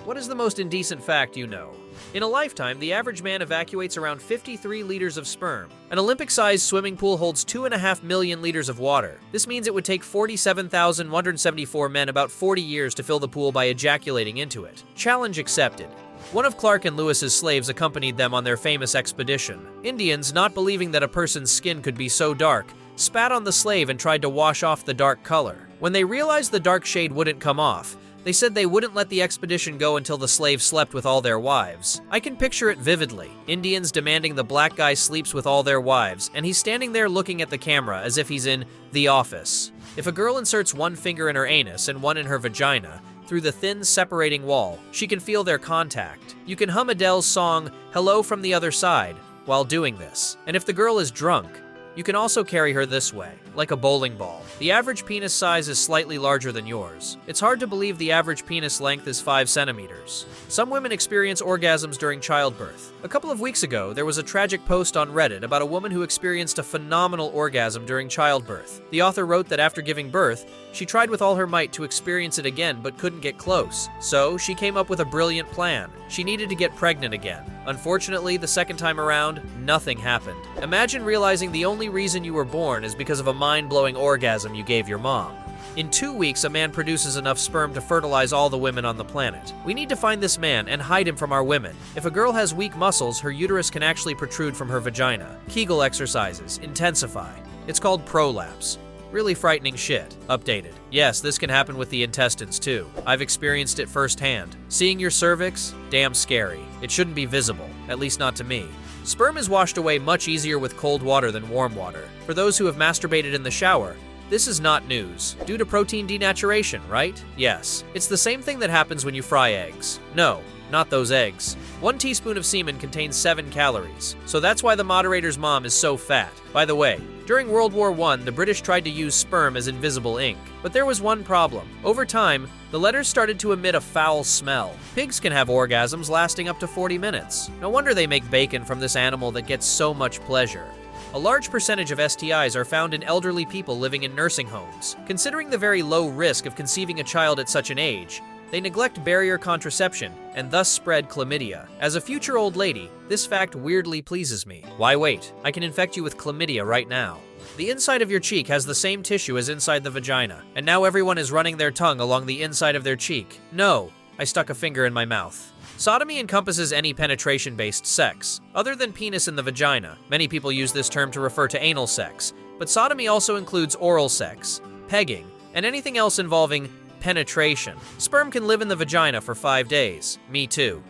What is the most indecent fact you know? In a lifetime, the average man evacuates around 53 liters of sperm. An Olympic-sized swimming pool holds 2.5 million liters of water. This means it would take 47,174 men about 40 years to fill the pool by ejaculating into it. Challenge accepted. One of Clark and Lewis's slaves accompanied them on their famous expedition. Indians, not believing that a person's skin could be so dark, spat on the slave and tried to wash off the dark color. When they realized the dark shade wouldn't come off, they said they wouldn't let the expedition go until the slave slept with all their wives. I can picture it vividly. Indians demanding the black guy sleeps with all their wives, and he's standing there looking at the camera as if he's in The Office. If a girl inserts one finger in her anus and one in her vagina, through the thin separating wall, she can feel their contact. You can hum Adele's song, Hello from the Other Side, while doing this. And if the girl is drunk, you can also carry her this way, like a bowling ball. The average penis size is slightly larger than yours. It's hard to believe the average penis length is 5 centimeters. Some women experience orgasms during childbirth. A couple of weeks ago, there was a tragic post on Reddit about a woman who experienced a phenomenal orgasm during childbirth. The author wrote that after giving birth, she tried with all her might to experience it again but couldn't get close. So, she came up with a brilliant plan. She needed to get pregnant again. Unfortunately, the second time around, nothing happened. Imagine realizing the only reason you were born is because of a mind-blowing orgasm you gave your mom. In 2 weeks, a man produces enough sperm to fertilize all the women on the planet. We need to find this man and hide him from our women. If a girl has weak muscles, her uterus can actually protrude from her vagina. Kegel exercises intensify. It's called prolapse. Really frightening shit. Updated. Yes, this can happen with the intestines too. I've experienced it firsthand. Seeing your cervix? Damn scary. It shouldn't be visible, at least not to me. Sperm is washed away much easier with cold water than warm water. For those who have masturbated in the shower, this is not news. Due to protein denaturation, right? Yes. It's the same thing that happens when you fry eggs. No, not those eggs. 1 teaspoon of semen contains 7 calories, so that's why the moderator's mom is so fat. By the way, during World War I, the British tried to use sperm as invisible ink. But there was one problem. Over time, the letters started to emit a foul smell. Pigs can have orgasms lasting up to 40 minutes. No wonder they make bacon from this animal that gets so much pleasure. A large percentage of STIs are found in elderly people living in nursing homes. Considering the very low risk of conceiving a child at such an age, they neglect barrier contraception and thus spread chlamydia. As a future old lady, this fact weirdly pleases me. Why wait? I can infect you with chlamydia right now. The inside of your cheek has the same tissue as inside the vagina, and now everyone is running their tongue along the inside of their cheek. No, I stuck a finger in my mouth. Sodomy encompasses any penetration-based sex, other than penis in the vagina. Many people use this term to refer to anal sex, but sodomy also includes oral sex, pegging, and anything else involving penetration. Sperm can live in the vagina for 5 days. Me too.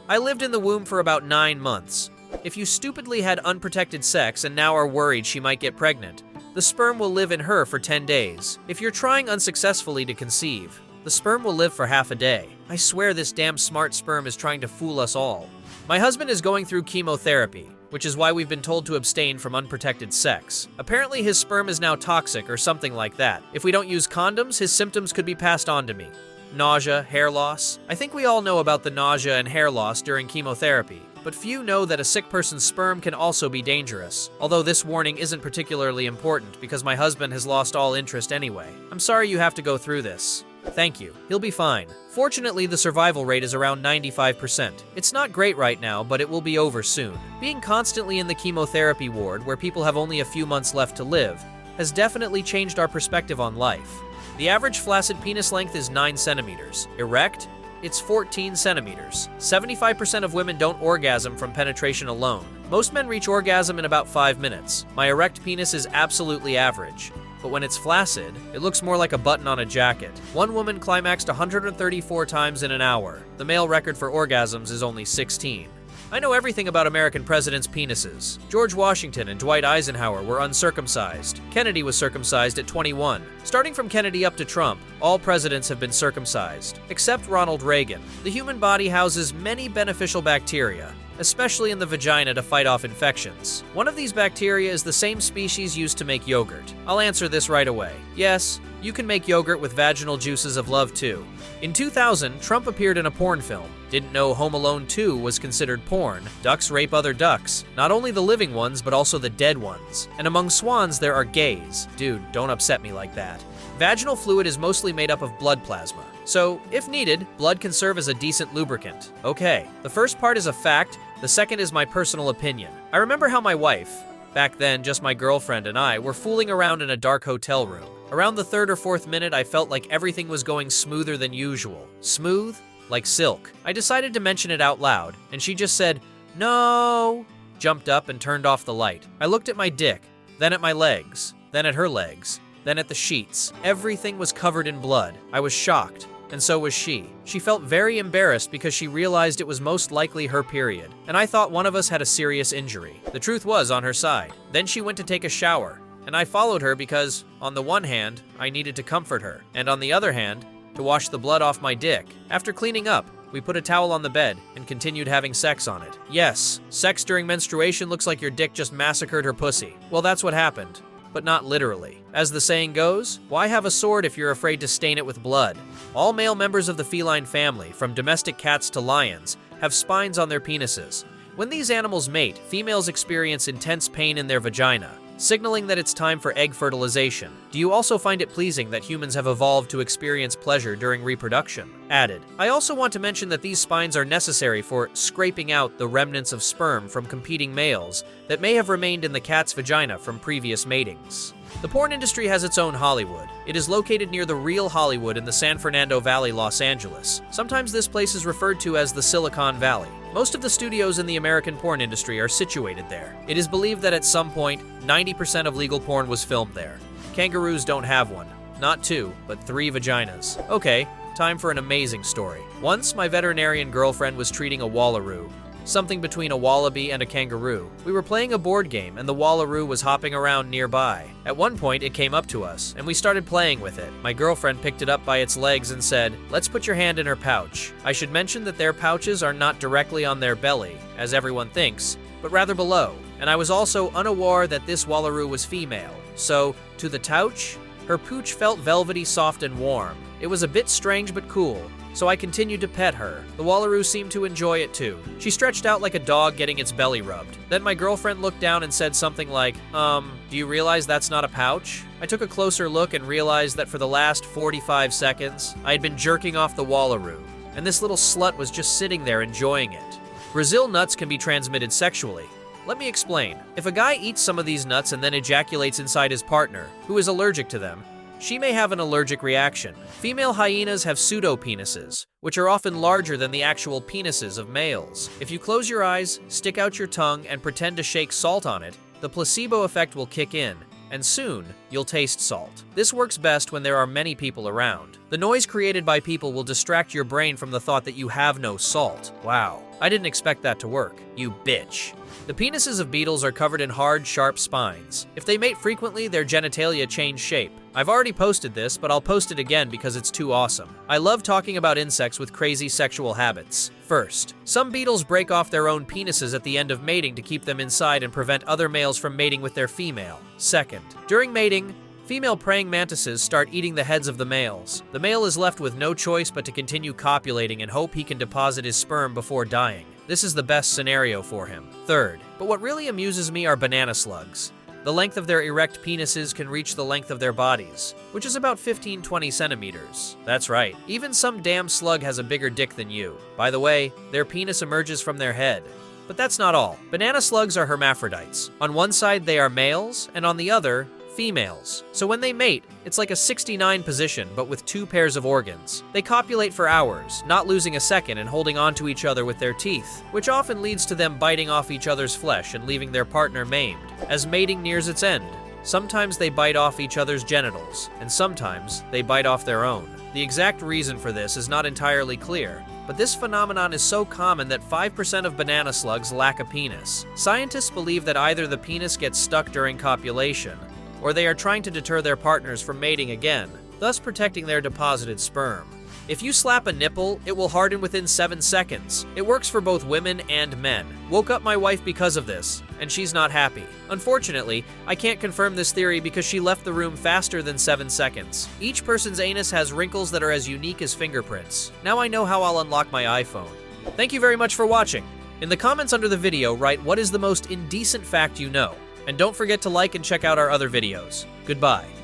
I lived in the womb for about 9 months. If you stupidly had unprotected sex and now are worried she might get pregnant, the sperm will live in her for 10 days. If you're trying unsuccessfully to conceive, the sperm will live for half a day. I swear this damn smart sperm is trying to fool us all. My husband is going through chemotherapy, which is why we've been told to abstain from unprotected sex. Apparently his sperm is now toxic or something like that. If we don't use condoms, his symptoms could be passed on to me. Nausea, hair loss. I think we all know about the nausea and hair loss during chemotherapy, but few know that a sick person's sperm can also be dangerous. Although this warning isn't particularly important because my husband has lost all interest anyway. I'm sorry you have to go through this. Thank you. He'll be fine. Fortunately, the survival rate is around 95%. It's not great right now, but it will be over soon. Being constantly in the chemotherapy ward, where people have only a few months left to live, has definitely changed our perspective on life. The average flaccid penis length is 9 centimeters. Erect? It's 14 centimeters. 75% of women don't orgasm from penetration alone. Most men reach orgasm in about 5 minutes. My erect penis is absolutely average. But when it's flaccid, it looks more like a button on a jacket. One woman climaxed 134 times in an hour. The male record for orgasms is only 16. I know everything about American presidents' penises. George Washington and Dwight Eisenhower were uncircumcised. Kennedy was circumcised at 21. Starting from Kennedy up to Trump, all presidents have been circumcised, except Ronald Reagan. The human body houses many beneficial bacteria, especially in the vagina to fight off infections. One of these bacteria is the same species used to make yogurt. I'll answer this right away. Yes, you can make yogurt with vaginal juices of love too. In 2000, Trump appeared in a porn film. Didn't know Home Alone 2 was considered porn. Ducks rape other ducks. Not only the living ones, but also the dead ones. And among swans, there are gays. Dude, don't upset me like that. Vaginal fluid is mostly made up of blood plasma. So, if needed, blood can serve as a decent lubricant. Okay, the first part is a fact, the second is my personal opinion. I remember how my wife, back then just my girlfriend and I, were fooling around in a dark hotel room. Around the third or fourth minute, I felt like everything was going smoother than usual. Smooth? Like silk. I decided to mention it out loud, and she just said, "No," jumped up and turned off the light. I looked at my dick, then at my legs, then at her legs, then at the sheets. Everything was covered in blood. I was shocked, and so was she. She felt very embarrassed because she realized it was most likely her period, and I thought one of us had a serious injury. The truth was on her side. Then she went to take a shower, and I followed her because, on the one hand, I needed to comfort her, and on the other hand, to wash the blood off my dick. After cleaning up, we put a towel on the bed and continued having sex on it. Yes, sex during menstruation looks like your dick just massacred her pussy. Well, that's what happened, but not literally. As the saying goes, why have a sword if you're afraid to stain it with blood? All male members of the feline family, from domestic cats to lions, have spines on their penises. When these animals mate, females experience intense pain in their vagina, signaling that it's time for egg fertilization. Do you also find it pleasing that humans have evolved to experience pleasure during reproduction? Added. I also want to mention that these spines are necessary for scraping out the remnants of sperm from competing males that may have remained in the cat's vagina from previous matings. The porn industry has its own Hollywood. It is located near the real Hollywood in the San Fernando Valley, Los Angeles. Sometimes this place is referred to as the Silicon Valley. Most of the studios in the American porn industry are situated there. It is believed that at some point, 90% of legal porn was filmed there. Kangaroos don't have one. Not 2, but 3 vaginas. Okay, time for an amazing story. Once, my veterinarian girlfriend was treating a wallaroo, something between a wallaby and a kangaroo. We were playing a board game and the wallaroo was hopping around nearby. At one point, it came up to us and we started playing with it. My girlfriend picked it up by its legs and said, "Let's put your hand in her pouch." I should mention that their pouches are not directly on their belly, as everyone thinks, but rather below. And I was also unaware that this wallaroo was female. So, to the touch, her pooch felt velvety, soft, and warm. It was a bit strange but cool, so I continued to pet her. The wallaroo seemed to enjoy it too. She stretched out like a dog getting its belly rubbed. Then my girlfriend looked down and said something like, do you realize that's not a pouch?" I took a closer look and realized that for the last 45 seconds, I had been jerking off the wallaroo, and this little slut was just sitting there enjoying it. Brazil nuts can be transmitted sexually. Let me explain. If a guy eats some of these nuts and then ejaculates inside his partner, who is allergic to them, she may have an allergic reaction. Female hyenas have pseudopenises, which are often larger than the actual penises of males. If you close your eyes, stick out your tongue, and pretend to shake salt on it, the placebo effect will kick in, and soon, you'll taste salt. This works best when there are many people around. The noise created by people will distract your brain from the thought that you have no salt. Wow, I didn't expect that to work. You bitch. The penises of beetles are covered in hard, sharp spines. If they mate frequently, their genitalia change shape. I've already posted this, but I'll post it again because it's too awesome. I love talking about insects with crazy sexual habits. First, some beetles break off their own penises at the end of mating to keep them inside and prevent other males from mating with their female. Second, during mating, female praying mantises start eating the heads of the males. The male is left with no choice but to continue copulating and hope he can deposit his sperm before dying. This is the best scenario for him. Third, but what really amuses me are banana slugs. The length of their erect penises can reach the length of their bodies, which is about 15-20 centimeters. That's right, even some damn slug has a bigger dick than you. By the way, their penis emerges from their head. But that's not all. Banana slugs are hermaphrodites. On one side they are males, and on the other, females. So when they mate, it's like a 69 position, but with 2 pairs of organs. They copulate for hours, not losing a second and holding onto each other with their teeth, which often leads to them biting off each other's flesh and leaving their partner maimed. As mating nears its end, sometimes they bite off each other's genitals, and sometimes they bite off their own. The exact reason for this is not entirely clear, but this phenomenon is so common that 5% of banana slugs lack a penis. Scientists believe that either the penis gets stuck during copulation, or they are trying to deter their partners from mating again, thus protecting their deposited sperm. If you slap a nipple, it will harden within 7 seconds. It works for both women and men. Woke up my wife because of this, and she's not happy. Unfortunately, I can't confirm this theory because she left the room faster than 7 seconds. Each person's anus has wrinkles that are as unique as fingerprints. Now I know how I'll unlock my iPhone. Thank you very much for watching. In the comments under the video, write what is the most indecent fact you know. And don't forget to like and check out our other videos. Goodbye.